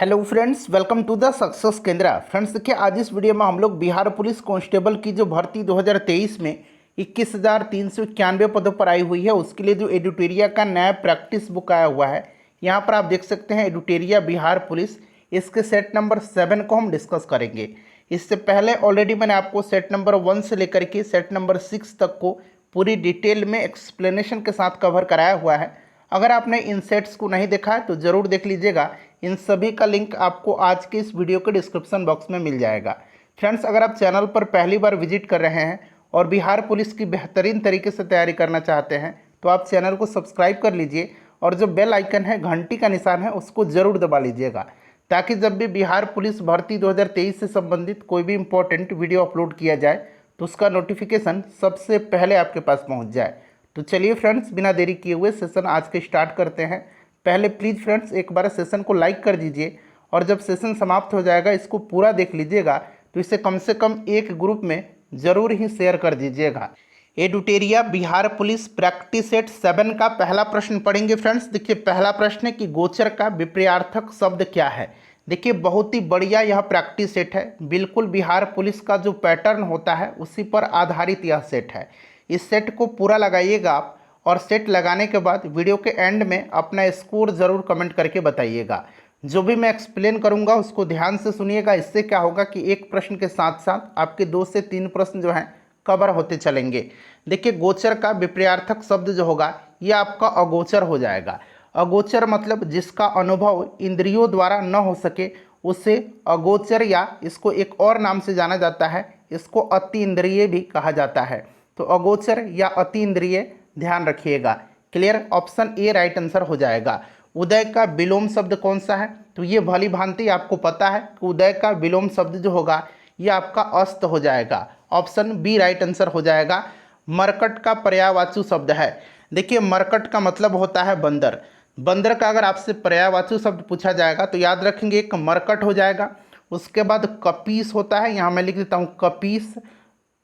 Hello friends, welcome to the success Kendra. Friends देखिए, आज इस वीडियो में हम लोग बिहार पुलिस कांस्टेबल की जो भर्ती 2023 में 21,391 पदों पर आई हुई है, उसके लिए जो एडिटोरिया का नया प्रैक्टिस बुक आया हुआ है, यहाँ पर आप देख सकते हैं एडिटोरिया बिहार पुलिस। इसके सेट नंबर 7 को हम डिस्कस करेंगे। इससे पहले ऑलरेडी मैंने आपको सेट नंबर 1 से लेकर के सेट नंबर 6 तक को पूरी डिटेल में एक्सप्लेनेशन के साथ कवर कराया हुआ है। अगर आपने इन सेट्स को नहीं देखा है तो ज़रूर देख लीजिएगा। इन सभी का लिंक आपको आज के इस वीडियो के डिस्क्रिप्शन बॉक्स में मिल जाएगा। फ्रेंड्स, अगर आप चैनल पर पहली बार विजिट कर रहे हैं और बिहार पुलिस की बेहतरीन तरीके से तैयारी करना चाहते हैं तो आप चैनल को सब्सक्राइब कर लीजिए और जो बेल आइकन है, घंटी का निशान है, उसको ज़रूर दबा लीजिएगा, ताकि जब भी बिहार पुलिस भर्ती 2023 से संबंधित कोई भी इंपॉर्टेंट वीडियो अपलोड किया जाए तो उसका नोटिफिकेशन सबसे पहले आपके पास पहुँच जाए। तो चलिए फ्रेंड्स, बिना देरी किए हुए सेशन आज के स्टार्ट करते हैं। पहले प्लीज़ फ्रेंड्स एक बार सेशन को लाइक कर दीजिए और जब सेशन समाप्त हो जाएगा इसको पूरा देख लीजिएगा, तो इसे कम से कम एक ग्रुप में ज़रूर ही शेयर कर दीजिएगा। एडिटोरिया बिहार पुलिस प्रैक्टिस सेट 7 का पहला प्रश्न पढ़ेंगे। फ्रेंड्स देखिए, पहला प्रश्न है कि गोचर का विपरीतार्थक शब्द क्या है। देखिए, बहुत ही बढ़िया यह प्रैक्टिस सेट है। बिल्कुल बिहार पुलिस का जो पैटर्न होता है उसी पर आधारित यह सेट है। इस सेट को पूरा लगाइएगा आप, और सेट लगाने के बाद वीडियो के एंड में अपना स्कोर ज़रूर कमेंट करके बताइएगा। जो भी मैं एक्सप्लेन करूंगा उसको ध्यान से सुनिएगा। इससे क्या होगा कि एक प्रश्न के साथ साथ आपके 2 से 3 प्रश्न जो हैं कवर होते चलेंगे। देखिए, गोचर का विपरीतार्थक शब्द जो होगा ये आपका अगोचर हो जाएगा। अगोचर मतलब जिसका अनुभव इंद्रियों द्वारा न हो सके उसे अगोचर, या इसको एक और नाम से जाना जाता है, इसको अति इंद्रिय भी कहा जाता है। तो अगोचर या अति इंद्रिय ध्यान रखिएगा। Clear, option A right answer हो जाएगा। उदय का विलोम शब्द कौन सा है, तो ये भली भांति आपको पता है कि उदय का विलोम शब्द जो होगा ये आपका अस्त हो जाएगा। ऑप्शन बी राइट आंसर हो जाएगा। मरकट का पर्यायवाची शब्द है। देखिए, मरकट का मतलब होता है बंदर। बंदर का अगर आपसे पर्यायवाची शब्द पूछा जाएगा तो याद रखेंगे एक मरकट हो जाएगा। उसके बाद कपीस होता है, यहाँ मैं लिख देता हूँ कपीस,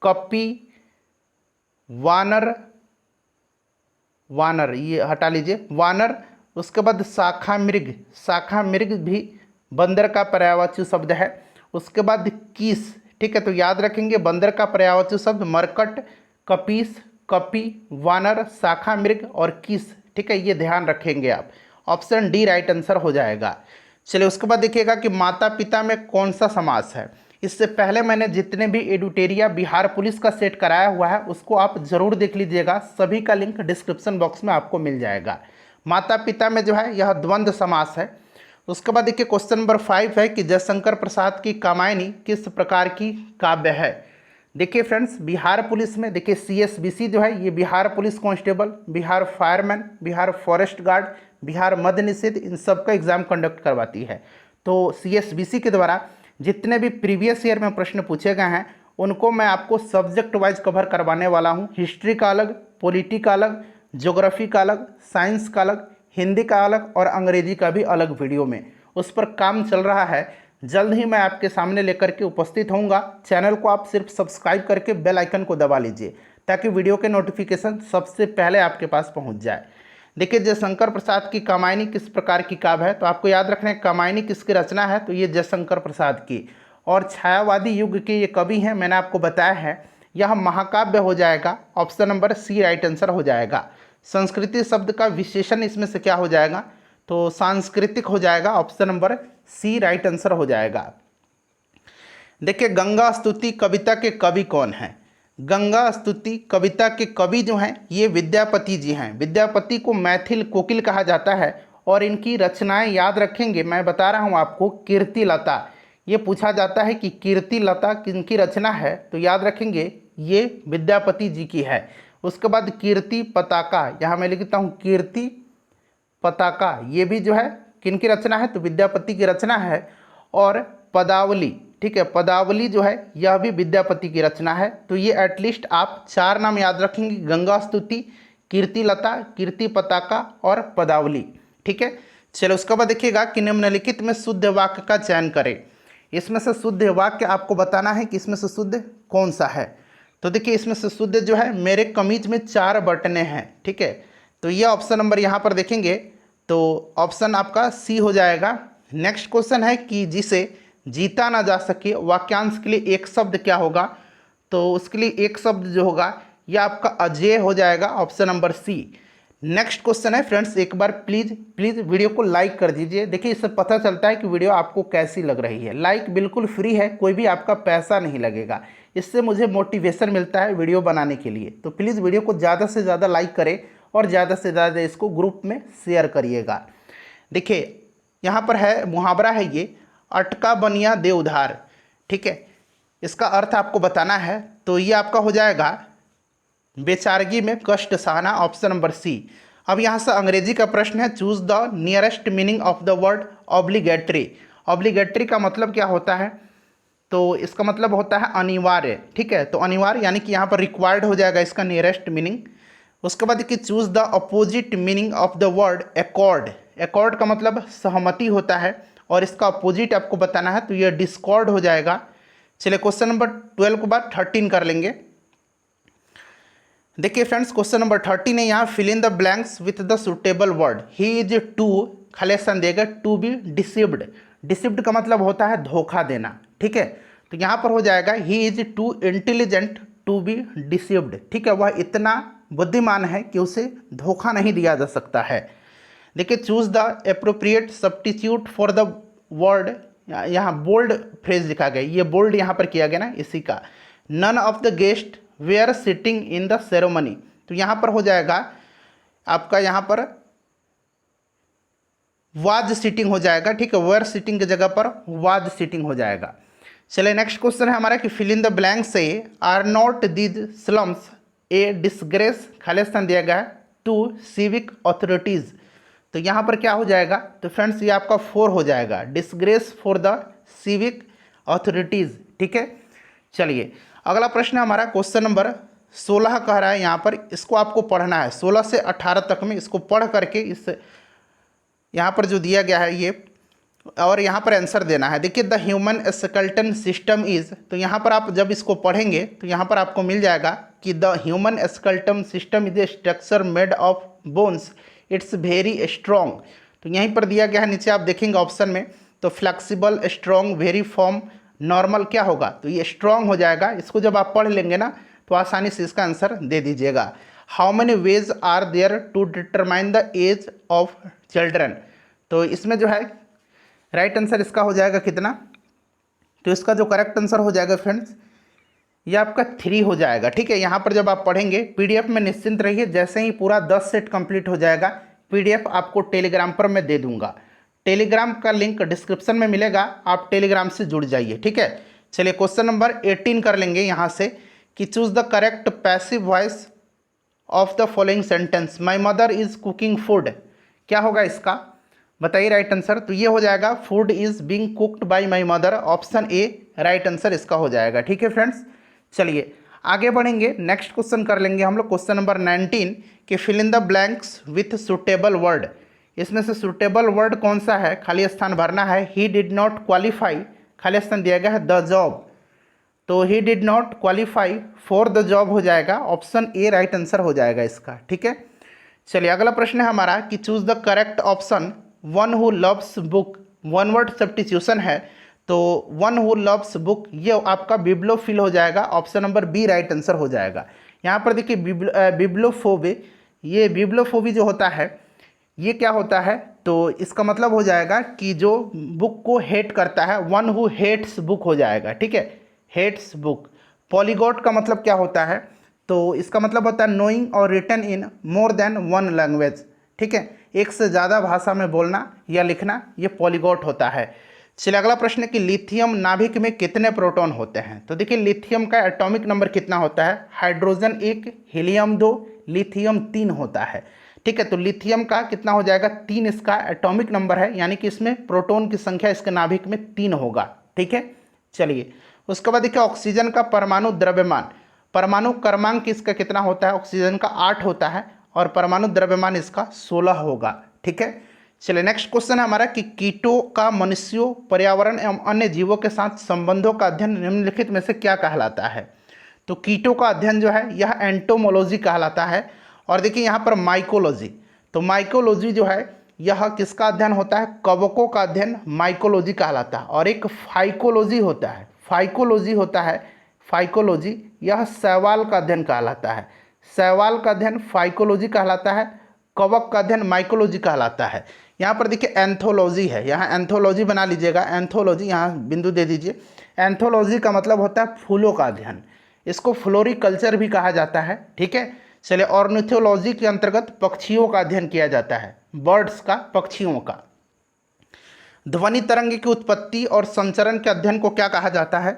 कपी, वानर, वानर ये हटा लीजिए, वानर। उसके बाद शाखा मृग, शाखा मृग भी बंदर का पर्यायवाची शब्द है। उसके बाद कीस, ठीक है, तो याद रखेंगे बंदर का पर्यायवाची शब्द मरकट, कपीस, कपी, वानर, शाखा मृग और कीस। ठीक है, ये ध्यान रखेंगे आप। ऑप्शन डी राइट आंसर हो जाएगा। चलिए, उसके बाद देखिएगा कि माता पिता में कौन सा समास है। इससे पहले मैंने जितने भी एडिटोरिया बिहार पुलिस का सेट कराया हुआ है उसको आप ज़रूर देख लीजिएगा। सभी का लिंक डिस्क्रिप्शन बॉक्स में आपको मिल जाएगा। माता पिता में जो है यह द्वंद्व समास है। उसके बाद देखिए क्वेश्चन नंबर 5 है कि जयशंकर प्रसाद की कामायनी किस प्रकार की काव्य है। देखिए फ्रेंड्स, बिहार पुलिस में देखिए CSBC जो है ये Bihar police constable, Bihar fireman, Bihar forest guard, Bihar मद्य निषेध, इन सब का एग्जाम कंडक्ट करवाती है। तो CSBC के द्वारा जितने भी प्रीवियस ईयर में प्रश्न पूछे गए हैं उनको मैं आपको सब्जेक्ट वाइज कवर करवाने वाला हूं। हिस्ट्री का अलग, पॉलिटी का अलग, ज्योग्राफी का अलग, साइंस का अलग, हिंदी का अलग और अंग्रेजी का भी अलग वीडियो में उस पर काम चल रहा है। जल्द ही मैं आपके सामने लेकर के उपस्थित होऊंगा। चैनल को आप सिर्फ सब्सक्राइब करके बेल आइकन को दबा लीजिए ताकि वीडियो के नोटिफिकेशन सबसे पहले आपके पास पहुंच जाए। देखिए, जयशंकर प्रसाद की कामायनी किस प्रकार की काव्य है, तो आपको याद रखना है कामायनी किसकी रचना है, तो ये जयशंकर प्रसाद की। और छायावादी युग के ये कवि हैं, मैंने आपको बताया है, यह महाकाव्य हो जाएगा। Option number C right answer हो जाएगा। संस्कृति शब्द का विशेषण इसमें से क्या हो जाएगा, तो सांस्कृतिक हो जाएगा। Option number C right answer हो जाएगा। देखिए, गंगा स्तुति कविता के कवि कौन हैं। गंगा स्तुति कविता के कवि जो हैं ये विद्यापति जी हैं। विद्यापति को मैथिल कोकिल कहा जाता है और इनकी रचनाएं याद रखेंगे, मैं बता रहा हूं आपको, कीर्ति लता। ये पूछा जाता है कि कीर्ति लता किनकी रचना है, तो याद रखेंगे ये विद्यापति जी की है। उसके बाद कीर्ति पताका, यहाँ मैं लिखता हूँ कीर्ति पताका, ये भी जो है किनकी रचना है, तो विद्यापति की रचना है। और पदावली, ठीक है, पदावली जो है यह भी विद्यापति की रचना है। तो ये एटलीस्ट आप 4 नाम याद रखेंगे, गंगा स्तुति, कीर्ति लता, कीर्ति पताका और पदावली। ठीक है, चलो उसके बाद देखिएगा कि निम्नलिखित में शुद्ध वाक्य का चयन करें। इसमें से शुद्ध वाक्य आपको बताना है कि इसमें से शुद्ध कौन सा है। तो देखिए, इसमें से शुद्ध जो है, मेरे कमीज में 4 बटनें हैं। ठीक है, तो ये ऑप्शन नंबर यहाँ पर देखेंगे तो ऑप्शन आपका सी हो जाएगा। नेक्स्ट क्वेश्चन है कि जिसे जीता ना जा सके, वाक्यांश के लिए एक शब्द क्या होगा? तो उसके लिए एक शब्द जो होगा यह आपका अजेय हो जाएगा, option number C. Next question है फ्रेंड्स, एक बार प्लीज़ प्लीज़ वीडियो को लाइक कर दीजिए। देखिए इससे पता चलता है कि वीडियो आपको कैसी लग रही है। लाइक बिल्कुल फ्री है, कोई भी आपका पैसा नहीं लगेगा। इससे मुझे मोटिवेशन मिलता है वीडियो बनाने के लिए। तो प्लीज़ वीडियो को ज़्यादा से ज़्यादा लाइक करें और ज़्यादा से ज़्यादा इसको ग्रुप में शेयर करिएगा। देखिए यहाँ पर है मुहावरा है ये, अटका बनिया दे उधार। ठीक है, इसका अर्थ आपको बताना है। तो ये आपका हो जाएगा बेचारगी में कष्ट सहना, ऑप्शन नंबर सी। अब यहाँ से अंग्रेजी का प्रश्न है, choose the nearest meaning of the word obligatory. Obligatory का मतलब क्या होता है? तो इसका मतलब होता है अनिवार्य। ठीक है, तो अनिवार्य यानी कि यहाँ पर रिक्वायर्ड हो जाएगा इसका नियरेस्ट मीनिंग। उसके बाद कि choose the opposite meaning of the word accord. Accord का मतलब सहमति होता है और इसका अपोजिट आपको बताना है, तो ये डिस्कॉर्ड हो जाएगा। चलिए क्वेश्चन नंबर 12 के बाद 13 कर लेंगे। देखिए फ्रेंड्स, क्वेश्चन नंबर 13 है यहाँ, fill in the blanks with the suitable word. He is too, खाली स्थान देगा टू बी डिसीव्ड। डिसीव्ड का मतलब होता है धोखा देना। ठीक है, तो यहाँ पर हो जाएगा he is too intelligent to be deceived. ठीक है, वह इतना बुद्धिमान है कि उसे धोखा नहीं दिया जा सकता है। देखिए choose the appropriate substitute for the word. यहाँ बोल्ड फ्रेज लिखा गया, ये बोल्ड यहाँ पर किया गया ना, इसी का। None of the guest were sitting in the ceremony. तो यहाँ पर हो जाएगा आपका, यहाँ पर वाज सिटिंग हो जाएगा। ठीक है, वेयर सिटिंग की जगह पर वाज सिटिंग हो जाएगा। चलिए नेक्स्ट क्वेश्चन है हमारा कि फिल इन द ब्लैंक से are not these slums a disgrace, खाली स्थान दिया गया है टू सिविक अथॉरिटीज़। तो यहाँ पर क्या हो जाएगा? तो फ्रेंड्स ये आपका 4 हो जाएगा, disgrace for the civic authorities. ठीक है, चलिए अगला प्रश्न है हमारा क्वेश्चन नंबर 16 कह रहा है यहाँ पर, इसको आपको पढ़ना है 16 से 18 तक में। इसको पढ़ करके इस यहाँ पर जो दिया गया है ये, और यहाँ पर आंसर देना है। देखिए the human skeleton system is, तो यहाँ पर आप जब इसको पढ़ेंगे तो यहाँ पर आपको मिल जाएगा कि the human skeleton system is a structure made of bones, it's very strong. तो यहीं पर दिया गया है, नीचे आप देखेंगे ऑप्शन में, तो flexible, strong, very form, normal क्या होगा? तो ये स्ट्रॉन्ग हो जाएगा। इसको जब आप पढ़ लेंगे ना तो आसानी से इसका आंसर दे दीजिएगा। How many ways are there to determine the age of children. तो इसमें जो है राइट आंसर इसका हो जाएगा कितना? तो इसका जो करेक्ट आंसर हो जाएगा फ्रेंड्स ये आपका 3 हो जाएगा। ठीक है, यहाँ पर जब आप पढ़ेंगे पीडीएफ में निश्चिंत रहिए, जैसे ही पूरा 10 सेट कंप्लीट हो जाएगा पीडीएफ आपको टेलीग्राम पर मैं दे दूंगा। टेलीग्राम का लिंक डिस्क्रिप्शन में मिलेगा, आप टेलीग्राम से जुड़ जाइए। ठीक है, चलिए क्वेश्चन नंबर 18 कर लेंगे यहाँ से कि choose the correct passive voice of the following sentence. My mother is cooking food, क्या होगा इसका? बताइए राइट आंसर। तो ये हो जाएगा food is being cooked bye my mother, option A right answer इसका हो जाएगा। ठीक है फ्रेंड्स, चलिए आगे बढ़ेंगे। नेक्स्ट क्वेश्चन कर लेंगे हम लोग क्वेश्चन नंबर 19 कि fill in the blanks with suitable word. इसमें से सुटेबल वर्ड कौन सा है? खाली स्थान भरना है। ही डिड नॉट क्वालिफाई, खाली स्थान दिया गया है द जॉब, तो he did not qualify for the job हो जाएगा, ऑप्शन ए राइट आंसर हो जाएगा इसका। ठीक है, चलिए अगला प्रश्न है हमारा कि choose the correct option. One who loves book, one word substitution है, तो वन हु लव्स बुक ये आपका बिब्लोफिल हो जाएगा, option number B right answer हो जाएगा। यहाँ पर देखिए बिब्लोफोबी, ये बिब्लोफोबी जो होता है ये क्या होता है? तो इसका मतलब हो जाएगा कि जो बुक को हेट करता है, वन हु हेट्स बुक हो जाएगा। ठीक है, हेट्स बुक। पॉलीगॉट का मतलब क्या होता है? तो इसका मतलब होता है नोइंग और written in more than one language. ठीक है, एक से ज़्यादा भाषा में बोलना या लिखना, ये पॉलीगॉट होता है। चलिए अगला प्रश्न है कि लिथियम नाभिक में कितने प्रोटॉन होते हैं? तो देखिए लिथियम का एटॉमिक नंबर कितना होता है? हाइड्रोजन 1, हीलियम 2, लिथियम 3 होता है। ठीक है, तो लिथियम का कितना हो जाएगा? 3 इसका एटॉमिक नंबर है, यानी कि इसमें प्रोटॉन की संख्या इसके नाभिक में 3 होगा। ठीक है, चलिए उसके बाद देखिए ऑक्सीजन का परमाणु द्रव्यमान, परमाणु क्रमांक इसका कितना होता है? ऑक्सीजन का 8 होता है और परमाणु द्रव्यमान इसका 16 होगा। ठीक है, चलिए नेक्स्ट क्वेश्चन है हमारा कि कीटों का मनुष्यों, पर्यावरण एवं अन्य जीवों के साथ संबंधों का अध्ययन निम्नलिखित में से क्या कहलाता है? तो कीटों का अध्ययन जो है यह एंटोमोलॉजी कहलाता है। और देखिए यहाँ पर माइकोलॉजी, तो माइकोलॉजी जो है यह किसका अध्ययन होता है? कवकों का अध्ययन माइकोलॉजी कहलाता है। और एक फाइकोलॉजी होता है, फाइकोलॉजी होता है, फाइकोलॉजी, यह शैवाल का अध्ययन कहलाता है। शैवाल का अध्ययन फाइकोलॉजी कहलाता है, कवक का अध्ययन माइकोलॉजी कहलाता है। यहाँ पर देखिए एंथोलॉजी है, यहाँ एंथोलॉजी बना लीजिएगा, एंथोलॉजी यहाँ बिंदु दे दीजिए। एंथोलॉजी का मतलब होता है फूलों का अध्ययन, इसको फ्लोरिकल्चर भी कहा जाता है, ठीक है। चलिए, ऑर्निथोलॉजी के अंतर्गत पक्षियों का अध्ययन किया जाता है, बर्ड्स का, पक्षियों का। ध्वनि तरंग की उत्पत्ति और संचरण के अध्ययन को क्या कहा जाता है?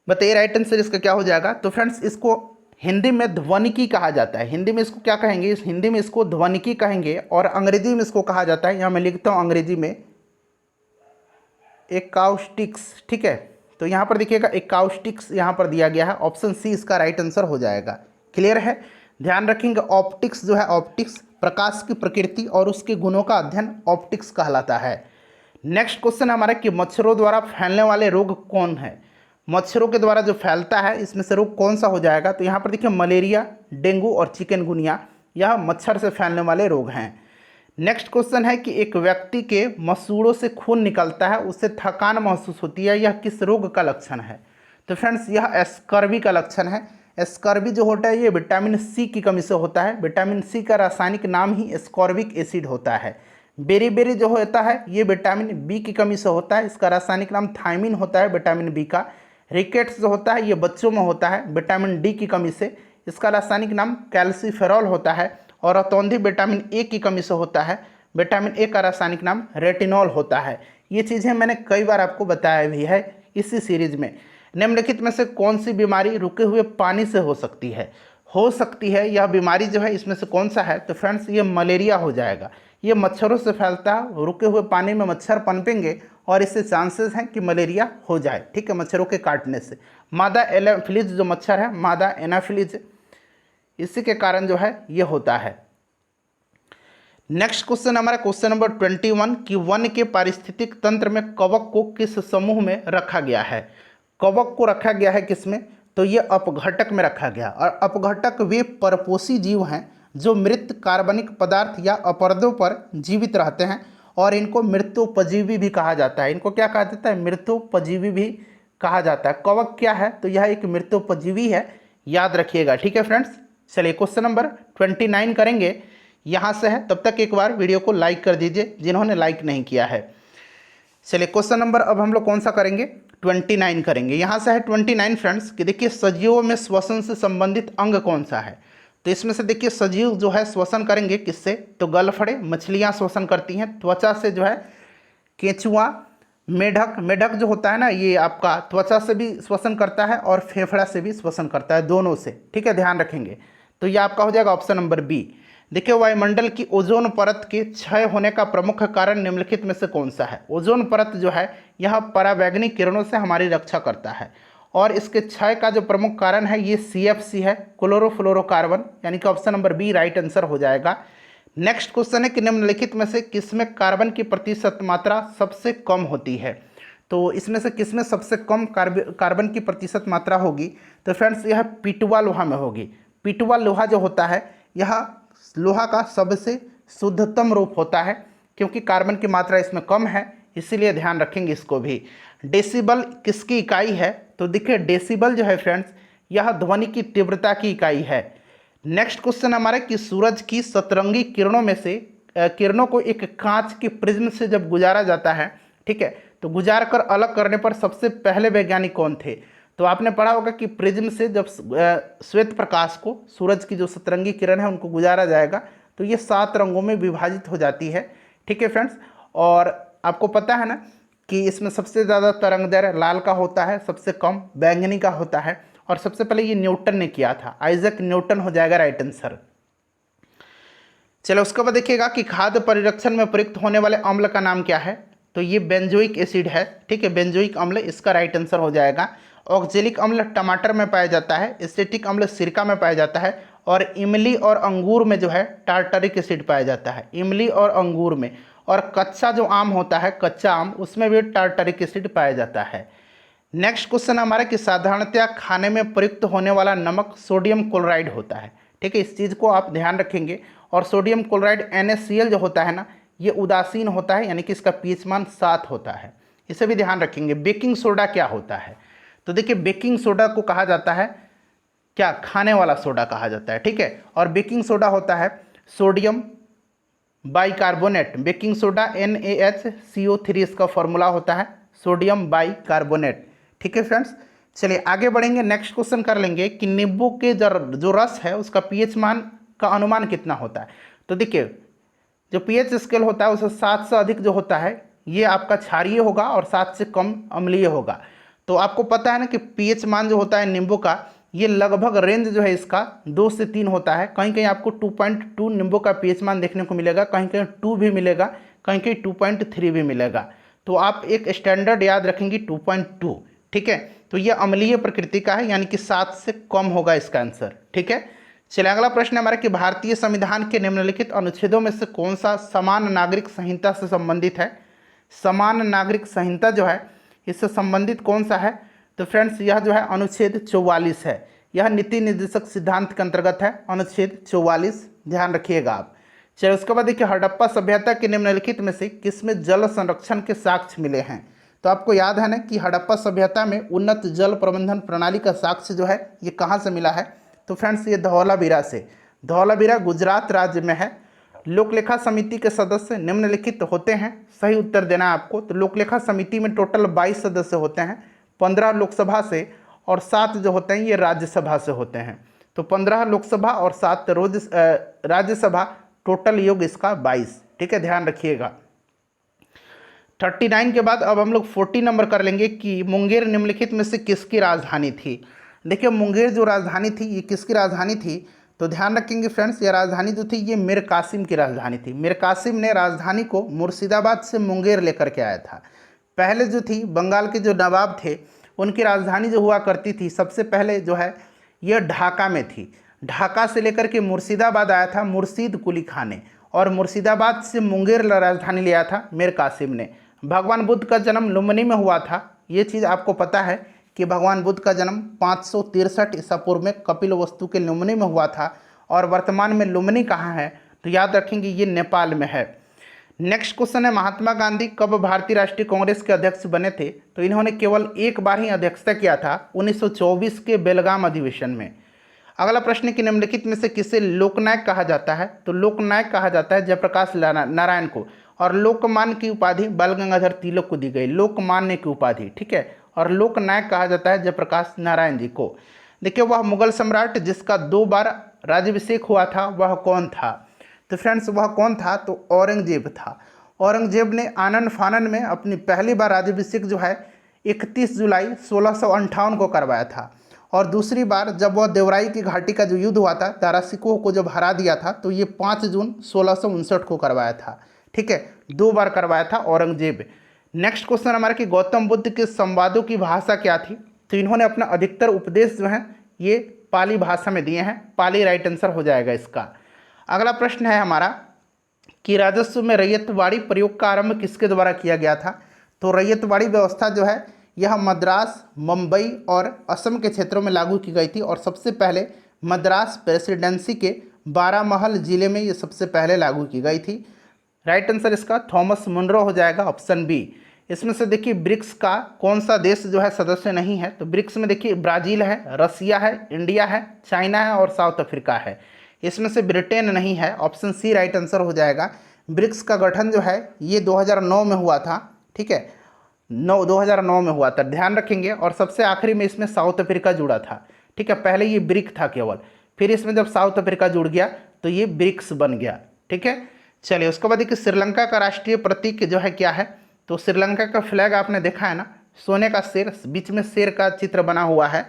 बताइए, राइट आंसर इसका क्या हो जाएगा? तो फ्रेंड्स, इसको हिंदी में ध्वनिकी कहा जाता है। हिंदी में इसको क्या कहेंगे? हिंदी में इसको ध्वनिकी कहेंगे। और अंग्रेजी में इसको कहा जाता है, यहाँ मैं लिखता हूँ अंग्रेजी में, एकॉस्टिक्स, ठीक है। तो यहाँ पर देखिएगा एकॉस्टिक्स यहाँ पर दिया गया है, ऑप्शन सी इसका राइट आंसर हो जाएगा। क्लियर है? ध्यान रखेंगे, ऑप्टिक्स जो है, ऑप्टिक्स प्रकाश की प्रकृति और उसके गुणों का अध्ययन ऑप्टिक्स कहलाता है। नेक्स्ट क्वेश्चन हमारा कि मच्छरों द्वारा फैलने वाले रोग कौन है? मच्छरों के द्वारा जो फैलता है इसमें से रोग कौन सा हो जाएगा? तो यहाँ पर देखिए मलेरिया, डेंगू और चिकनगुनिया, यह मच्छर से फैलने वाले रोग हैं। नेक्स्ट क्वेश्चन है कि एक व्यक्ति के मसूड़ों से खून निकलता है, उससे थकान महसूस होती है, यह किस रोग का लक्षण है? तो फ्रेंड्स, यह स्कर्वी का लक्षण है। स्कर्वी जो होता है ये विटामिन सी की कमी से होता है। विटामिन सी का रासायनिक नाम ही स्कॉर्बिक एसिड होता है। बेरीबेरी जो होता है ये विटामिन बी की कमी से होता है, इसका रासायनिक नाम थायमिन होता है विटामिन बी का। रिकेट्स जो होता है ये बच्चों में होता है विटामिन डी की कमी से, इसका रासायनिक नाम कैल्सीफेरॉल होता है। और रतौंधी विटामिन ए की कमी से होता है, विटामिन ए का रासायनिक नाम रेटिनॉल होता है। ये चीज़ें मैंने कई बार आपको बताया भी है इसी सीरीज में। निम्नलिखित में से कौन सी बीमारी रुके हुए पानी से हो सकती है? हो सकती है यह बीमारी जो है इसमें से कौन सा है? तो फ्रेंड्स, ये मलेरिया हो जाएगा। ये मच्छरों से फैलता है, रुके हुए पानी में मच्छर पनपेंगे और इससे चांसेस हैं कि मलेरिया हो जाए, ठीक है, मच्छरों के काटने से। मादा एनाफिलीज जो मच्छर है, मादा एनाफिलीज, इसी के कारण जो है ये होता है। नेक्स्ट क्वेश्चन हमारा क्वेश्चन नंबर 21 कि वन के पारिस्थितिक तंत्र में कवक को किस समूह में रखा गया है? कवक को रखा गया है किस में? तो ये अपघटक में रखा गया। और अपघटक वे परपोषी जीव हैं जो मृत कार्बनिक पदार्थ या अपरदों पर जीवित रहते हैं और इनको मृत्योपजीवी भी कहा जाता है। इनको क्या कहा जाता है? मृत्योपजीवी भी कहा जाता है। कवक क्या है? तो यह एक मृत्योपजीवी है, याद रखिएगा, ठीक है फ्रेंड्स। चलिए क्वेश्चन नंबर 29 करेंगे, यहाँ से है। तब तक एक बार वीडियो को लाइक कर दीजिए जिन्होंने लाइक नहीं किया है। चलिए क्वेश्चन नंबर अब हम लोग कौन सा करेंगे? 29 करेंगे। यहाँ से है 29 फ्रेंड्स कि देखिए सजीवों में श्वसन से संबंधित अंग कौन सा है? तो इसमें से देखिए सजीव जो है श्वसन करेंगे किससे? तो गलफड़े, मछलियाँ श्वसन करती हैं। त्वचा से जो है केंचुआ, मेढक, मेढक जो होता है ना ये आपका त्वचा से भी श्वसन करता है और फेफड़ा से भी श्वसन करता है, दोनों से, ठीक है, ध्यान रखेंगे। तो ये आपका हो जाएगा ऑप्शन नंबर बी। देखिए वायुमंडल की ओजोन परत के क्षय होने का प्रमुख कारण निम्नलिखित में से कौन सा है? ओजोन परत जो है यह परावैंगनिक किरणों से हमारी रक्षा करता है और इसके क्षय का जो प्रमुख कारण है ये CFC है, क्लोरोफ्लोरोकार्बन, यानी कि option number B right answer हो जाएगा। नेक्स्ट क्वेश्चन है कि निम्नलिखित में से किसमें कार्बन की प्रतिशत मात्रा सबसे कम होती है? तो इसमें से किसमें सबसे कम कार्बन की प्रतिशत मात्रा होगी? तो फ्रेंड्स यह पिटुआ लोहा में होगी। पिटुआ लोहा जो होता है यह लोहा का सबसे शुद्धतम रूप होता है क्योंकि कार्बन की मात्रा इसमें कम है, इसीलिए ध्यान रखेंगे इसको भी। डेसिबल किसकी इकाई है? तो देखिए डेसिबल जो है फ्रेंड्स यह ध्वनि की तीव्रता की इकाई है। नेक्स्ट क्वेश्चन हमारा कि सूरज की सतरंगी किरणों में से किरणों को एक कांच के प्रिज्म से जब गुजारा जाता है, ठीक है, तो गुजार कर अलग करने पर सबसे पहले वैज्ञानिक कौन थे? तो आपने पढ़ा होगा कि प्रिज्म से जब श्वेत प्रकाश को, सूरज की जो सतरंगी किरण है उनको गुजारा जाएगा तो ये 7 रंगों में विभाजित हो जाती है, ठीक है फ्रेंड्स। और आपको पता है ना कि इसमें सबसे ज़्यादा तरंगदैर्घ्य लाल का होता है, सबसे कम बैंगनी का होता है, और सबसे पहले ये न्यूटन ने किया था, आइजैक न्यूटन हो जाएगा राइट आंसर। चलो उसके बाद देखिएगा कि खाद्य परिरक्षण में प्रयुक्त होने वाले अम्ल का नाम क्या है? तो ये बेंजोइक एसिड है, ठीक है, बेंजोइक अम्ल इसका राइट आंसर हो जाएगा। ऑक्जेलिक अम्ल टमाटर में पाया जाता है, एसिटिक अम्ल सिरका में पाया जाता है, और इमली और अंगूर में जो है टार्टरिक एसिड पाया जाता है, इमली और अंगूर में। और कच्चा जो आम होता है, कच्चा आम, उसमें भी टार्टरिक एसिड पाया जाता है। नेक्स्ट क्वेश्चन हमारा कि साधारणतया खाने में प्रयुक्त होने वाला नमक सोडियम क्लोराइड होता है, ठीक है, इस चीज़ को आप ध्यान रखेंगे। और सोडियम क्लोराइड NaCl जो होता है ना, ये उदासीन होता है, यानी कि इसका pH मान 7 होता है। इसे भी ध्यान रखेंगे। बेकिंग सोडा क्या होता है? तो देखिए बेकिंग सोडा को कहा जाता है क्या, खाने वाला सोडा कहा जाता है, ठीक है। और बेकिंग सोडा होता है sodium bicarbonate. Baking soda NaHCO3 इसका फॉर्मूला होता है, सोडियम बाइकार्बोनेट, ठीक है फ्रेंड्स। चलिए आगे बढ़ेंगे, नेक्स्ट क्वेश्चन कर लेंगे कि नींबू के जो रस है उसका pH मान का अनुमान कितना होता है। तो देखिए जो pH स्केल होता है उसे 7 से अधिक जो होता है ये आपका क्षारीय होगा और 7 से कम अम्लीय होगा। तो आपको पता है ना कि pH मान जो होता है नींबू का, ये लगभग रेंज जो है इसका 2 से 3 होता है। कहीं कहीं आपको 2.2 नींबू का pH मान देखने को मिलेगा, कहीं कहीं 2 भी मिलेगा, कहीं कहीं 2.3 भी मिलेगा। तो आप एक स्टैंडर्ड याद रखेंगे 2.2, ठीक है। तो ये अम्लीय प्रकृति का है, यानी कि 7 से कम होगा इसका आंसर, ठीक है। चलिए अगला प्रश्न है हमारा कि भारतीय संविधान के निम्नलिखित अनुच्छेदों में से कौन सा समान नागरिक संहिता से संबंधित है। समान नागरिक संहिता जो है इससे संबंधित कौन सा है? तो फ्रेंड्स यह जो है अनुच्छेद 44 है। यह नीति निर्देशक सिद्धांत के अंतर्गत है, अनुच्छेद 44, ध्यान रखिएगा आप। चलिए उसके बाद देखिए हड़प्पा सभ्यता के निम्नलिखित में से किसमें जल संरक्षण के साक्ष्य मिले हैं। तो आपको याद है ना कि हड़प्पा सभ्यता में उन्नत जल प्रबंधन प्रणाली का साक्ष्य जो है ये कहाँ से मिला है? तो फ्रेंड्स ये धौलावीरा से। धौलावीरा गुजरात राज्य में है। लोकलेखा समिति के सदस्य निम्नलिखित होते हैं, सही उत्तर देना है आपको। तो लोकलेखा समिति में टोटल 22 सदस्य होते हैं, 15 लोकसभा से और 7 जो होते हैं ये राज्यसभा से होते हैं। तो 15 लोकसभा और 7 राज्यसभा, टोटल योग इसका 22, ठीक है, ध्यान रखिएगा। 39 के बाद अब हम लोग 40 नंबर कर लेंगे कि मुंगेर निम्नलिखित में से किसकी राजधानी थी। देखिए मुंगेर जो राजधानी थी ये किसकी राजधानी थी? तो ध्यान रखेंगे फ्रेंड्स, ये राजधानी जो थी ये मीर कासिम की राजधानी थी। मीर कासिम ने राजधानी को मुर्शिदाबाद से मुंगेर लेकर के आया था। पहले जो थी बंगाल के जो नवाब थे उनकी राजधानी जो हुआ करती थी सबसे पहले जो है ये ढाका में थी। ढाका से लेकर के मुर्शिदाबाद आया था मुर्शीद कुली खान ने, और मुर्शिदाबाद से मुंगेर राजधानी लिया था मीर कासिम ने। भगवान बुद्ध का जन्म लुम्बिनी में हुआ था। ये चीज़ आपको पता है कि भगवान बुद्ध का जन्म 563 ईसा पूर्व में कपिलवस्तु के लुम्बिनी में हुआ था। और वर्तमान में लुम्बिनी कहाँ है? तो याद रखेंगे ये नेपाल में है। नेक्स्ट क्वेश्चन है महात्मा गांधी कब भारतीय राष्ट्रीय कांग्रेस के अध्यक्ष बने थे? तो इन्होंने केवल एक बार ही अध्यक्षता किया था, 1924 के बेलगाम अधिवेशन में। अगला प्रश्न कि निम्नलिखित में से किसे लोकनायक कहा जाता है? तो लोकनायक कहा जाता है जयप्रकाश नारायण को। और लोकमान्य की उपाधि बाल गंगाधर तिलक को दी गई, लोकमान्य की उपाधि, ठीक है। और लोकनायक कहा जाता है जयप्रकाश नारायण जी को। देखिए वह मुगल सम्राट जिसका 2 बार राज्याभिषेक हुआ था वह कौन था? तो फ्रेंड्स वह कौन था? तो औरंगजेब था। औरंगजेब ने आनन फानन में अपनी पहली बार राज्याभिषेक जो है 31 जुलाई 1658 को करवाया था। और दूसरी बार जब वह देवराई की घाटी का जो युद्ध हुआ था, दारा सिकोह को जब हरा दिया था, तो ये 5 जून 1659 को करवाया था, ठीक है। 2 बार करवाया था औरंगजेब। नेक्स्ट क्वेश्चन हमारा कि गौतम बुद्ध के संवादों की भाषा क्या थी? तो इन्होंने अपना अधिकतर उपदेश जो है ये पाली भाषा में दिए हैं। पाली राइट आंसर हो जाएगा इसका। अगला प्रश्न है हमारा कि राजस्व में रैयतवाड़ी प्रयोग का आरंभ किसके द्वारा किया गया था? तो रैयतवाड़ी व्यवस्था जो है यह मद्रास, मुंबई और असम के क्षेत्रों में लागू की गई थी। और सबसे पहले मद्रास प्रेसिडेंसी के बारामहल जिले में ये सबसे पहले लागू की गई थी। राइट आंसर इसका थॉमस मुनरो हो जाएगा, ऑप्शन बी। इसमें से देखिए ब्रिक्स का कौन सा देश जो है सदस्य नहीं है? तो ब्रिक्स में देखिए ब्राज़ील है, रसिया है, इंडिया है, चाइना है और साउथ अफ्रीका है। इसमें से ब्रिटेन नहीं है, ऑप्शन सी राइट आंसर हो जाएगा। ब्रिक्स का गठन जो है ये 2009 में हुआ था, ठीक है, 2009 में हुआ था, ध्यान रखेंगे। और सबसे आखिरी में इसमें साउथ अफ्रीका जुड़ा था, ठीक है। पहले ये ब्रिक था केवल, फिर इसमें जब साउथ अफ्रीका जुड़ गया तो ये ब्रिक्स बन गया, ठीक है। चलिए उसके बाद देखिए श्रीलंका का राष्ट्रीय प्रतीक जो है क्या है? तो श्रीलंका का फ्लैग आपने देखा है ना, सोने का शेर, बीच में शेर का चित्र बना हुआ है।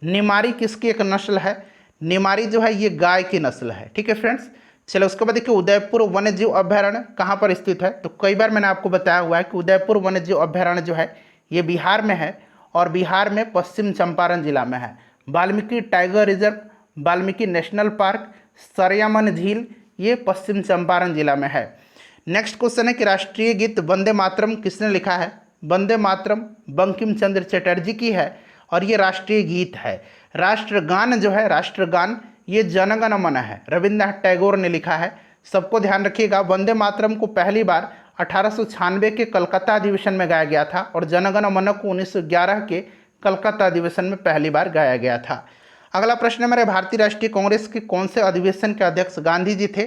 निमारी किसकी एक नस्ल है? निमारी जो है ये गाय की नस्ल है, ठीक है फ्रेंड्स। चलो उसके बाद देखिए उदयपुर वन्यजीव अभ्यारण्य कहाँ पर स्थित है? तो कई बार मैंने आपको बताया हुआ है कि उदयपुर वन्यजीव अभ्यारण्य जो है ये बिहार में है, और बिहार में पश्चिम चंपारण जिला में है। Valmiki tiger reserve, Valmiki national park, Sarayaman झील ये पश्चिम चंपारण जिला में है। नेक्स्ट क्वेश्चन है कि राष्ट्रीय गीत वंदे मातरम किसने लिखा है? वंदे मातरम बंकिम चंद्र चटर्जी की है और ये राष्ट्रीय गीत है। राष्ट्रगान जो है, राष्ट्रगान ये जनगण मन है, रविंद्रनाथ टैगोर ने लिखा है। सबको ध्यान रखिएगा, वंदे मातरम को पहली बार 1896 के कलकत्ता अधिवेशन में गाया गया था और जनगण मन को 1911 के कलकत्ता अधिवेशन में पहली बार गाया गया था। अगला प्रश्न है मेरे, भारतीय राष्ट्रीय कांग्रेस के कौन से अधिवेशन के अध्यक्ष गांधी जी थे?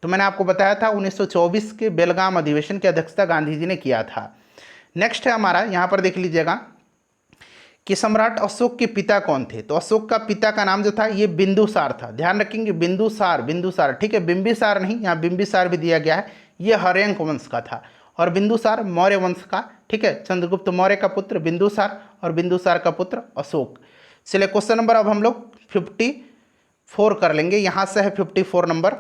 तो मैंने आपको बताया था 1924 के बेलगाम अधिवेशन की अध्यक्षता गांधी जी ने किया था। नेक्स्ट है हमारा, यहाँ पर देख लीजिएगा कि सम्राट अशोक के पिता कौन थे? तो अशोक का पिता का नाम जो था ये बिंदुसार था। ध्यान रखेंगे, बिंदुसार, बिंदुसार, ठीक है, बिंबिसार नहीं, यहाँ बिंबिसार भी दिया गया है। ये हर्यंक वंश का था और बिंदुसार मौर्य वंश का, ठीक है, चंद्रगुप्त मौर्य का पुत्र बिंदुसार और बिंदुसार का पुत्र अशोक। चलिए क्वेश्चन नंबर अब हम लोग 54 कर लेंगे, यहाँ से है 54 नंबर।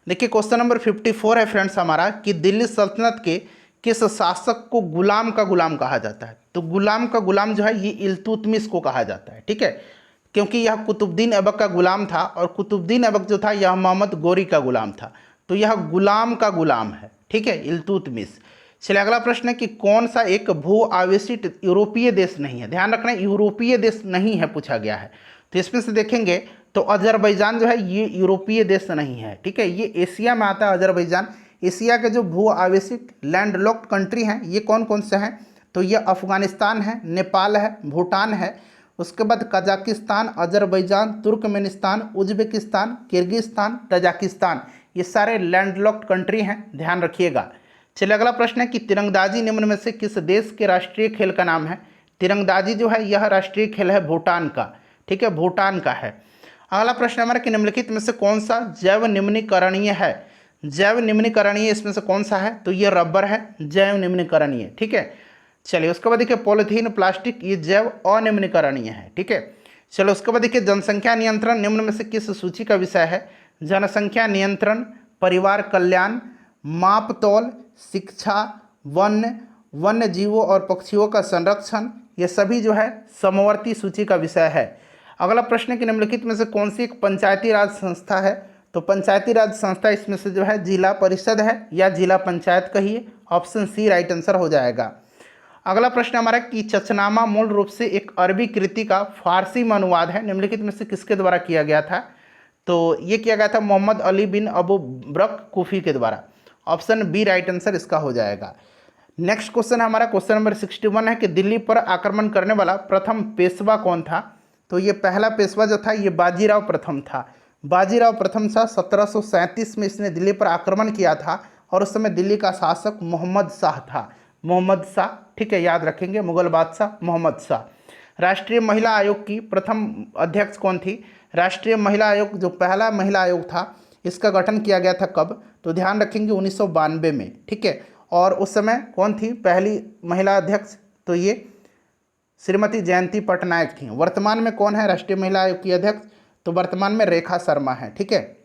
देखिए क्वेश्चन नंबर 54 है फ्रेंड्स हमारा कि दिल्ली सल्तनत के किस शासक को गुलाम का गुलाम कहा जाता है? तो गुलाम का गुलाम जो है ये इल्तुतमिश को कहा जाता है, ठीक है, क्योंकि यह कुतुबुद्दीन ऐबक का गुलाम था और कुतुबुद्दीन ऐबक जो था यह मोहम्मद गोरी का गुलाम था, तो यह गुलाम का गुलाम है, ठीक है, इल्तुतमिश। चलिए अगला प्रश्न है कि कौन सा एक भू आवेशित यूरोपीय देश नहीं है? ध्यान रखना यूरोपीय देश नहीं है पूछा गया है। तो इसमें से देखेंगे तो अजरबैजान जो है ये यूरोपीय देश नहीं है, ठीक है, ये एशिया में आता है अजरबैजान। एशिया के जो भू आवेशित लैंडलॉक्ड कंट्री हैं ये कौन कौन से हैं? तो ये अफगानिस्तान है, नेपाल है, भूटान है, उसके बाद Kazakhstan, Azerbaijan, Turkmenistan, Uzbekistan, Kyrgyzstan, Tajikistan, ये सारे लैंडलॉक्ड कंट्री हैं, ध्यान रखिएगा। चलिए अगला प्रश्न है कि तिरंगबाजी निम्न में से किस देश के राष्ट्रीय खेल का नाम है? तिरंगबाजी जो है यह राष्ट्रीय खेल है भूटान का, ठीक है, भूटान का है। अगला प्रश्न हमारा कि निम्नलिखित में से कौन सा जैव निम्नीकरणीय है? जैव निम्नीकरणीय इसमें से कौन सा है? तो ये रबर है, जैव निम्नीकरणीय, ठीक है। चलिए उसके बाद देखिए पॉलीथीन, प्लास्टिक, ये जैव अनिम्नीकरणीय है, ठीक है। चलो उसके बाद देखिए जनसंख्या नियंत्रण निम्न में से किस सूची का विषय है? जनसंख्या नियंत्रण, परिवार कल्याण, मापतौल, शिक्षा, वन्य जीवों और पक्षियों का संरक्षण, ये सभी जो है समवर्ती सूची का विषय है। अगला प्रश्न है कि निम्नलिखित में से कौन सी एक पंचायती राज संस्था है? तो पंचायती राज संस्था इसमें से जो है जिला परिषद है या जिला पंचायत कहिए, ऑप्शन सी राइट आंसर हो जाएगा। अगला प्रश्न हमारा कि चचनामा मूल रूप से एक अरबी कृति का फारसी में अनुवाद है, निम्नलिखित में से किसके द्वारा किया गया था? तो ये किया गया था मोहम्मद अली बिन अबू बकर कूफी के द्वारा, ऑप्शन बी राइट आंसर इसका हो जाएगा। नेक्स्ट क्वेश्चन हमारा क्वेश्चन नंबर 61 है कि दिल्ली पर आक्रमण करने वाला प्रथम पेशवा कौन था? तो ये पहला पेशवा जो था ये बाजीराव प्रथम था। बाजीराव प्रथम था, 1737 में इसने दिल्ली पर आक्रमण किया था और उस समय दिल्ली का शासक मोहम्मद शाह था, मोहम्मद शाह, ठीक है, याद रखेंगे, मुगल बादशाह मोहम्मद शाह। राष्ट्रीय महिला आयोग की प्रथम अध्यक्ष कौन थी? राष्ट्रीय महिला आयोग जो पहला महिला आयोग था इसका गठन किया गया था कब? तो ध्यान रखेंगे 1992 में, ठीक है। और उस समय कौन थी पहली महिला अध्यक्ष? तो ये श्रीमती जयंती पटनायक थी। वर्तमान में कौन है राष्ट्रीय महिला आयोग की अध्यक्ष? तो वर्तमान में रेखा शर्मा है, ठीक है।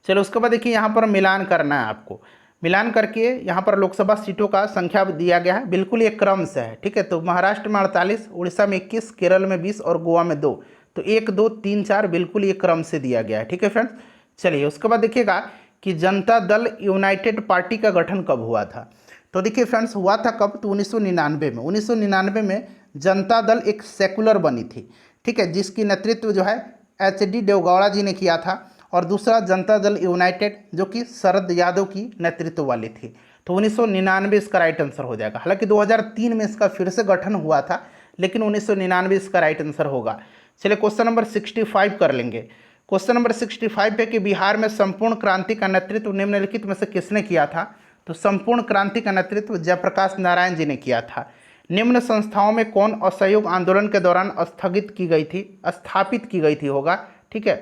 चलो उसके बाद देखिए यहाँ पर मिलान करना है आपको, मिलान करके यहाँ पर लोकसभा सीटों का संख्या दिया गया है, बिल्कुल एक क्रम से है, ठीक है। तो महाराष्ट्र में 48, उड़ीसा में 21, केरल में 20 और गोवा में 2, तो 1 2 3 4 बिल्कुल एक क्रम से दिया गया है, ठीक है फ्रेंड्स। चलिए उसके बाद देखिएगा कि जनता दल यूनाइटेड पार्टी का गठन कब हुआ था? तो देखिए फ्रेंड्स हुआ था कब? तो 1999 में। 1999 में जनता दल एक सेकुलर बनी थी, ठीक है, जिसकी नेतृत्व जो है HD देवगौड़ा जी ने किया था, और दूसरा जनता दल यूनाइटेड जो कि शरद यादव की नेतृत्व वाली थी। तो 1999 इसका राइट आंसर हो जाएगा। हालांकि 2003 में इसका फिर से गठन हुआ था, लेकिन 1999 इसका राइट आंसर होगा। चलिए क्वेश्चन नंबर 65 कर लेंगे। क्वेश्चन नंबर 65 है कि बिहार में संपूर्ण क्रांति का नेतृत्व निम्नलिखित में से किसने किया था? तो संपूर्ण क्रांति का नेतृत्व जयप्रकाश नारायण जी ने किया था। निम्न संस्थाओं में कौन असहयोग आंदोलन के दौरान स्थापित की गई थी होगा, ठीक है।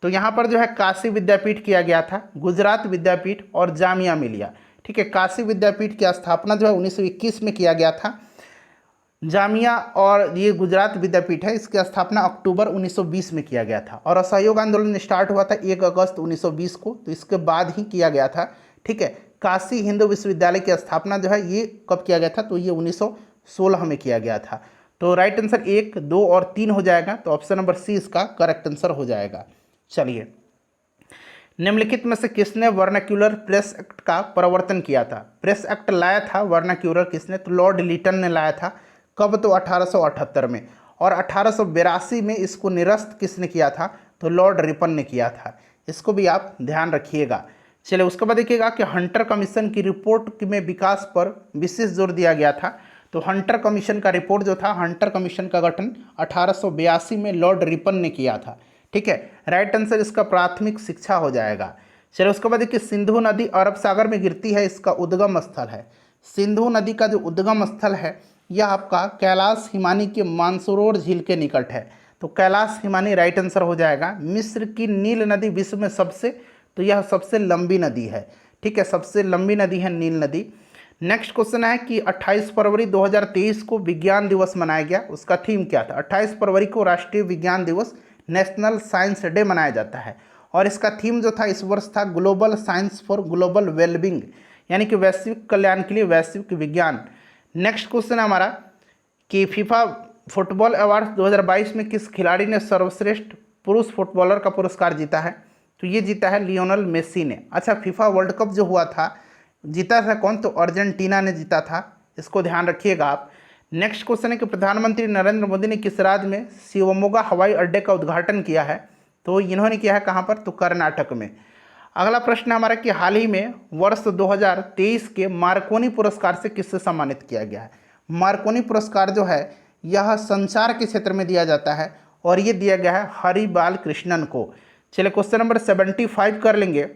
तो यहाँ पर जो है काशी विद्यापीठ किया गया था, गुजरात विद्यापीठ और जामिया मिलिया, ठीक है। काशी विद्यापीठ की स्थापना जो है 1921 में किया गया था। जामिया और ये गुजरात विद्यापीठ है, इसकी स्थापना अक्टूबर 1920 में किया गया था। और असहयोग आंदोलन स्टार्ट हुआ था 1 अगस्त 1920 को, तो इसके बाद ही किया गया था, ठीक है। काशी हिंदू विश्वविद्यालय की स्थापना जो है ये कब किया गया था? तो ये 1916 में किया गया था। तो राइट आंसर 1, 2 और 3 हो जाएगा, तो ऑप्शन नंबर सी इसका करेक्ट आंसर हो जाएगा। चलिए निम्नलिखित में से किसने वर्नाक्यूलर प्रेस एक्ट का प्रवर्तन किया था? प्रेस एक्ट लाया था वर्नाक्यूलर किसने? तो लॉर्ड लिटन ने लाया था। कब? तो 1878 में। और 1882 में इसको निरस्त किसने किया था? तो लॉर्ड रिपन ने किया था। इसको भी आप ध्यान रखिएगा। चलिए उसके बाद देखिएगा कि हंटर कमीशन की रिपोर्ट में विकास पर विशेष जोर दिया गया था। तो हंटर कमीशन का रिपोर्ट जो था, हंटर कमीशन का गठन 1882 में लॉर्ड रिपन ने किया था। ठीक है, राइट आंसर इसका प्राथमिक शिक्षा हो जाएगा। चलिए उसके बाद देखिए सिंधु नदी अरब सागर में गिरती है, इसका उद्गम स्थल है। सिंधु नदी का जो उद्गम स्थल है यह आपका कैलाश हिमानी के मानसरोवर झील के निकट है। तो कैलाश हिमानी राइट आंसर हो जाएगा। मिस्र की नील नदी विश्व में सबसे, तो यह सबसे लंबी नदी है। ठीक है, सबसे लंबी नदी है नील नदी। नेक्स्ट क्वेश्चन है कि 28 फरवरी 2023 को विज्ञान दिवस मनाया गया, उसका थीम क्या था? 28 फरवरी को राष्ट्रीय विज्ञान दिवस, नेशनल साइंस डे मनाया जाता है और इसका थीम जो था इस वर्ष था global science for global wellbeing, यानी कि वैश्विक कल्याण के लिए वैश्विक विज्ञान। नेक्स्ट क्वेश्चन है हमारा कि फीफा फुटबॉल अवार्ड 2022 में किस खिलाड़ी ने सर्वश्रेष्ठ पुरुष फुटबॉलर का पुरस्कार जीता है? तो ये जीता है लियोनल मेसी ने। अच्छा, फीफा वर्ल्ड कप जो हुआ था जीता था कौन? तो अर्जेंटीना ने जीता था, इसको ध्यान रखिएगा आप। नेक्स्ट क्वेश्चन है कि प्रधानमंत्री नरेंद्र मोदी ने किस राज्य में शिवमोगा हवाई अड्डे का उद्घाटन किया है? तो इन्होंने किया है कहाँ पर? तो कर्नाटक में। अगला प्रश्न है हमारा कि हाल ही में वर्ष 2023 के मार्कोनी पुरस्कार से किससे सम्मानित किया गया है? मार्कोनी पुरस्कार जो है यह संचार के क्षेत्र में दिया जाता है और ये दिया गया है हरि बाल कृष्णन को। चलिए क्वेश्चन नंबर 75 कर लेंगे।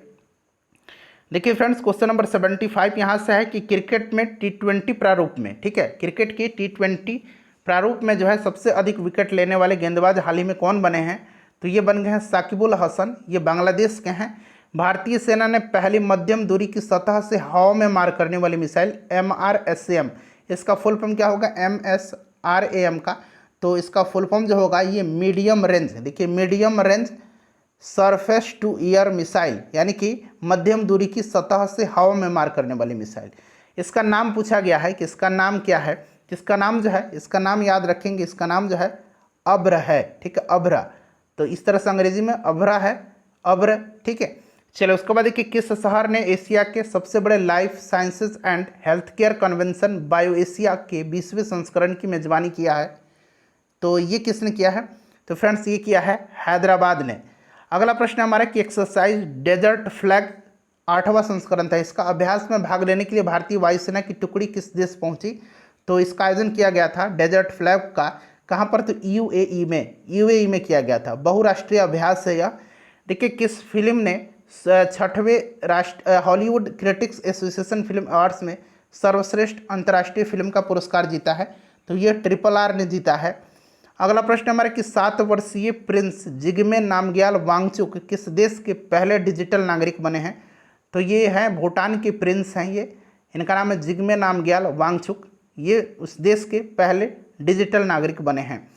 देखिए फ्रेंड्स, क्वेश्चन नंबर 75 यहाँ से है कि क्रिकेट में T20 प्रारूप में, ठीक है, क्रिकेट की T20 प्रारूप में जो है सबसे अधिक विकेट लेने वाले गेंदबाज हाल ही में कौन बने हैं? तो ये बन गए हैं साकिबुल हसन, ये बांग्लादेश के हैं। भारतीय सेना ने पहली मध्यम दूरी की सतह से हवा में मार करने वाली मिसाइल MRSAM, इसका फुल फॉर्म क्या होगा? MSRAM का, तो इसका फुल फॉर्म जो होगा ये मीडियम रेंज, देखिए medium range surface to air missile, यानी कि मध्यम दूरी की सतह से हवा में मार करने वाली मिसाइल। इसका नाम पूछा गया है कि इसका नाम क्या है? इसका नाम जो है, इसका नाम याद रखेंगे, इसका नाम जो है अब्र है। ठीक है, अब्र, तो इस तरह से अंग्रेजी में अब्रा है, अब्र। ठीक है, चलो उसके बाद देखिए किस शहर ने एशिया के सबसे बड़े life sciences and health care convention bio Asia के 20वें संस्करण की मेजबानी किया है? तो ये किसने किया है? तो फ्रेंड्स ये किया है हैदराबाद ने। अगला प्रश्न हमारा कि एक्सरसाइज डेजर्ट फ्लैग 8वां संस्करण था, इसका अभ्यास में भाग लेने के लिए भारतीय वायुसेना की टुकड़ी किस देश पहुंची? तो इसका आयोजन किया गया था डेजर्ट फ्लैग का, कहाँ पर? तो यूएई में किया गया था। बहुराष्ट्रीय अभ्यास है यह। देखिए किस फिल्म ने 6वें Hollywood critics association film awards में सर्वश्रेष्ठ अंतर्राष्ट्रीय फिल्म का पुरस्कार जीता है? तो ये RRR ने जीता है। अगला प्रश्न हमारा कि 7 वर्षीय प्रिंस जिग्मे नामग्याल वांगचुक किस देश के पहले डिजिटल नागरिक बने हैं? तो ये हैं भूटान के प्रिंस हैं, ये इनका नाम है जिग्मे नामग्याल वांगचुक, ये उस देश के पहले डिजिटल नागरिक बने हैं।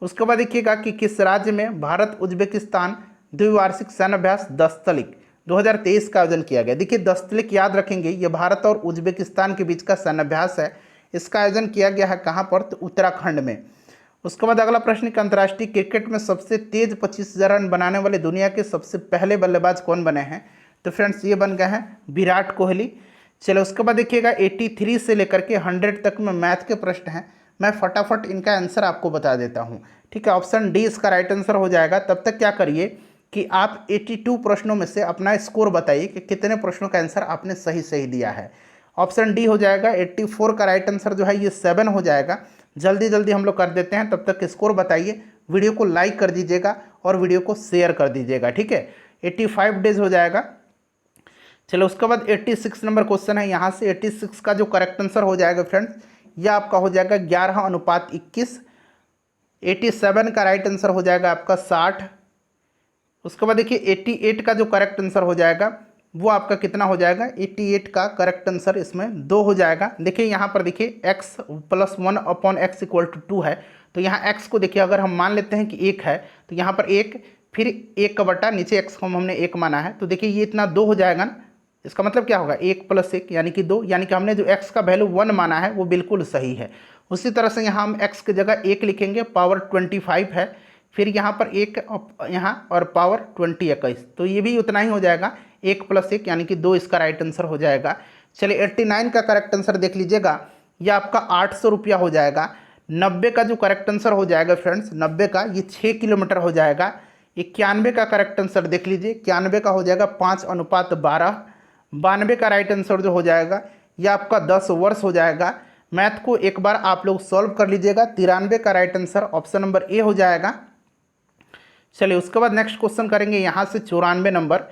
उसके बाद देखिएगा कि किस राज्य में भारत उज्बेकिस्तान द्विवार्षिक सैन्य अभ्यास दस्तलिक 2023 का आयोजन किया गया? देखिए दस्तलिक याद रखेंगे, ये भारत और उज्बेकिस्तान के बीच का सैन्य अभ्यास है। इसका आयोजन किया गया है कहाँ पर? तो उत्तराखंड में। उसके बाद अगला प्रश्न कि अंतर्राष्ट्रीय क्रिकेट में सबसे तेज 25,000 रन बनाने वाले दुनिया के सबसे पहले बल्लेबाज कौन बने हैं? तो फ्रेंड्स ये बन गए हैं विराट कोहली। चलो उसके बाद देखिएगा 83 से लेकर के 100 तक में मैथ के प्रश्न हैं, मैं फटाफट इनका आंसर आपको बता देता हूँ। ठीक है, ऑप्शन डी इसका राइट आंसर हो जाएगा। तब तक क्या करिए कि आप 82 प्रश्नों में से अपना स्कोर बताइए कि कितने प्रश्नों का आंसर आपने सही दिया है। ऑप्शन डी हो जाएगा। 84 का राइट आंसर जो है ये 7 हो जाएगा। जल्दी हम लोग कर देते हैं, तब तक स्कोर बताइए। वीडियो को लाइक कर दीजिएगा और वीडियो को शेयर कर दीजिएगा। ठीक है, 85 डेज हो जाएगा। चलो उसके बाद 86 नंबर क्वेश्चन है, यहाँ से 86 का जो करेक्ट आंसर हो जाएगा फ्रेंड्स यह आपका हो जाएगा 11:21। 87 का राइट आंसर हो जाएगा आपका 60। उसके बाद देखिए 88 का जो करेक्ट आंसर हो जाएगा वो आपका कितना हो जाएगा? 88 का करेक्ट आंसर इसमें 2 हो जाएगा। देखिए यहाँ पर देखिए x + 1/x = 2 है, तो यहाँ x को देखिए अगर हम मान लेते हैं कि 1 है तो यहाँ पर 1 फिर 1 का बटा नीचे x को हमने 1 माना है, तो देखिए ये इतना 2 हो जाएगा ना। इसका मतलब क्या होगा? 1 + 1 यानी कि 2, यानी कि हमने जो x का वैल्यू 1 माना है वो बिल्कुल सही है। उसी तरह से यहाँ हम x की जगह 1 लिखेंगे, पावर 25 है, फिर यहाँ पर 1 यहाँ और पावर 21, तो ये भी उतना ही हो जाएगा, 1 + 1 यानी कि 2 इसका राइट आंसर हो जाएगा। चलिए 89 का करेक्ट आंसर देख लीजिएगा, यह आपका 800 रुपया हो जाएगा। 90 का जो करेक्ट आंसर हो जाएगा फ्रेंड्स, 90 का ये 6 किलोमीटर हो जाएगा। 91 का करेक्ट आंसर देख लीजिए, 91 का हो जाएगा 5:12। 92 का राइट आंसर जो हो जाएगा ये आपका 10 वर्ष हो जाएगा। मैथ को एक बार आप लोग सॉल्व कर लीजिएगा। 93 का right answer option number A हो जाएगा। चलिए उसके बाद नेक्स्ट क्वेश्चन करेंगे यहाँ से 94 नंबर।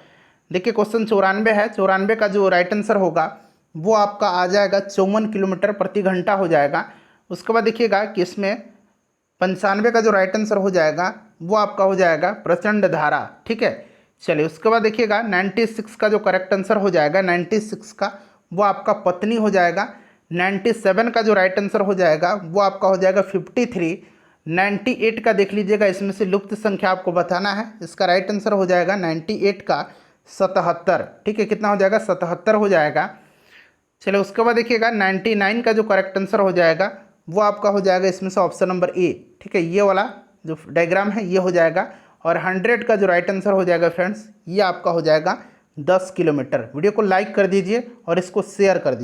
देखिए क्वेश्चन 94 है। 94 का जो राइट आंसर होगा वो आपका आ जाएगा 54 किलोमीटर प्रति घंटा हो जाएगा। उसके बाद देखिएगा कि इसमें 95 का जो राइट आंसर हो जाएगा वो आपका हो जाएगा प्रचंड धारा। ठीक है, चलिए उसके बाद देखिएगा 96 का जो करेक्ट आंसर हो जाएगा 96 का वो आपका पत्नी हो जाएगा। 97 का जो राइट आंसर हो जाएगा वो आपका हो जाएगा 53। 98 का देख लीजिएगा, इसमें से लुप्त संख्या आपको बताना है। इसका राइट आंसर हो जाएगा 98 का 77। ठीक है, कितना हो जाएगा 77 हो जाएगा। चलिए उसके बाद देखिएगा 99 का जो करेक्ट आंसर हो जाएगा वो आपका हो जाएगा इसमें से ऑप्शन नंबर ए। ठीक है, ये वाला जो डायग्राम है ये हो जाएगा। और 100 का जो राइट आंसर हो जाएगा फ्रेंड्स ये आपका हो जाएगा 10 किलोमीटर। वीडियो को लाइक कर दीजिए और इसको शेयर कर दीजिए।